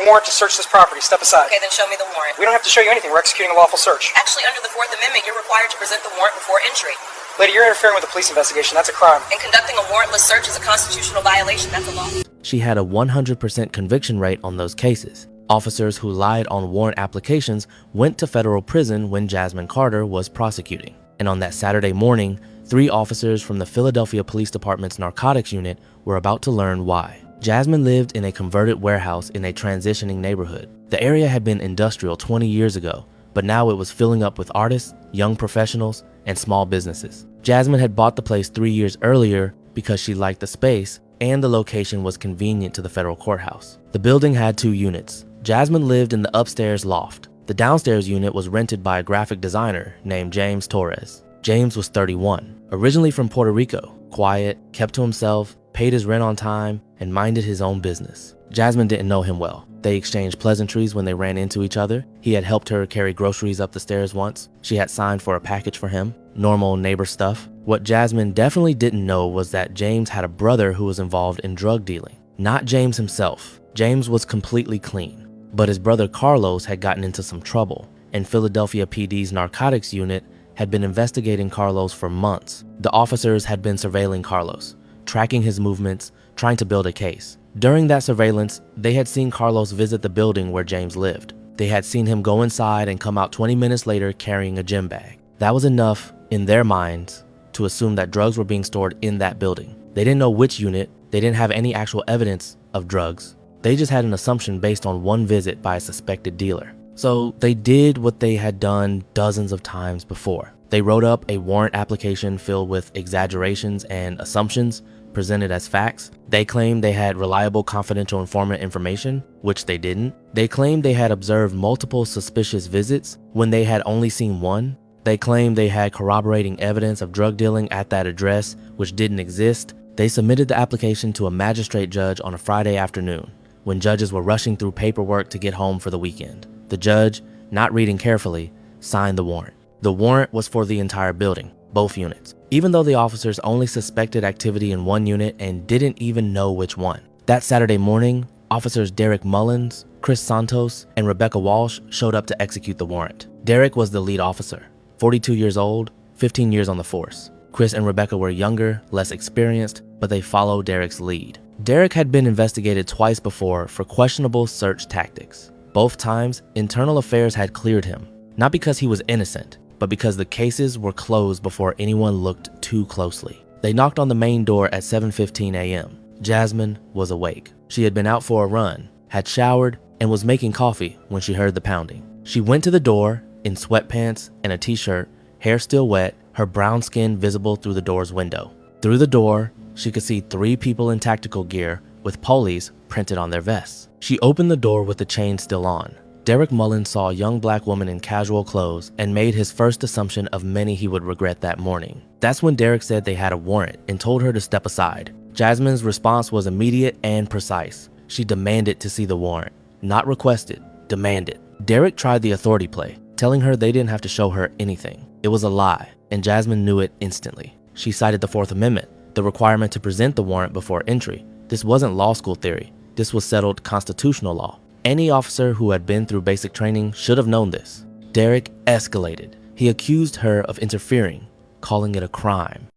warrant to search this property. Step aside. Okay, then show me the warrant. We don't have to show you anything. We're executing a lawful search. Actually, under the Fourth Amendment, you're required to present the warrant before entry. Lady, you're interfering with a police investigation. That's a crime. And conducting a warrantless search is a constitutional violation. That's a law. She had a 100% conviction rate on those cases. Officers who lied on warrant applications went to federal prison when Jasmine Carter was prosecuting. And on that Saturday morning, 3 officers from the Philadelphia Police Department's narcotics unit were about to learn why. Jasmine lived in a converted warehouse in a transitioning neighborhood. The area had been industrial 20 years ago, but now it was filling up with artists, young professionals, and small businesses. Jasmine had bought the place 3 years earlier because she liked the space and the location was convenient to the federal courthouse. The building had 2 units. Jasmine lived in the upstairs loft. The downstairs unit was rented by a graphic designer named James Torres. James was 31, originally from Puerto Rico, quiet, kept to himself, paid his rent on time, and minded his own business. Jasmine didn't know him well. They exchanged pleasantries when they ran into each other. He had helped her carry groceries up the stairs once. She had signed for a package for him. Normal neighbor stuff. What Jasmine definitely didn't know was that James had a brother who was involved in drug dealing. Not James himself. James was completely clean. But his brother Carlos had gotten into some trouble, and Philadelphia PD's narcotics unit had been investigating Carlos for months. The officers had been surveilling Carlos, tracking his movements, trying to build a case. During that surveillance, they had seen Carlos visit the building where James lived. They had seen him go inside and come out 20 minutes later carrying a gym bag. That was enough, in their minds, to assume that drugs were being stored in that building. They didn't know which unit, they didn't have any actual evidence of drugs. They just had an assumption based on one visit by a suspected dealer. So they did what they had done dozens of times before. They wrote up a warrant application filled with exaggerations and assumptions presented as facts. They claimed they had reliable confidential informant information, which they didn't. They claimed they had observed multiple suspicious visits when they had only seen one. They claimed they had corroborating evidence of drug dealing at that address, which didn't exist. They submitted the application to a magistrate judge on a Friday afternoon, when judges were rushing through paperwork to get home for the weekend. The judge, not reading carefully, signed the warrant. The warrant was for the entire building, both units, even though the officers only suspected activity in one unit and didn't even know which one. That Saturday morning, officers Derek Mullins, Chris Santos, and Rebecca Walsh showed up to execute the warrant. Derek was the lead officer, 42 years old, 15 years on the force. Chris and Rebecca were younger, less experienced, but they followed Derek's lead. Derek had been investigated twice before for questionable search tactics. Both times, internal affairs had cleared him, not because he was innocent, but because the cases were closed before anyone looked too closely. They knocked on the main door at 7:15 a.m. Jasmine was awake. She had been out for a run, had showered, and was making coffee when she heard the pounding. She went to the door in sweatpants and a t-shirt, hair still wet, her brown skin visible through the door's window. Through the door, she could see 3 people in tactical gear with police printed on their vests. She opened the door with the chain still on. Derek Mullins saw a young black woman in casual clothes and made his first assumption of many he would regret that morning. That's when Derek said they had a warrant and told her to step aside. Jasmine's response was immediate and precise. She demanded to see the warrant. Not requested, demanded. Derek tried the authority play, telling her they didn't have to show her anything. It was a lie, and Jasmine knew it instantly. She cited the Fourth Amendment, the requirement to present the warrant before entry. This wasn't law school theory. This was settled constitutional law. Any officer who had been through basic training should have known this. Derek escalated. He accused her of interfering, calling it a crime.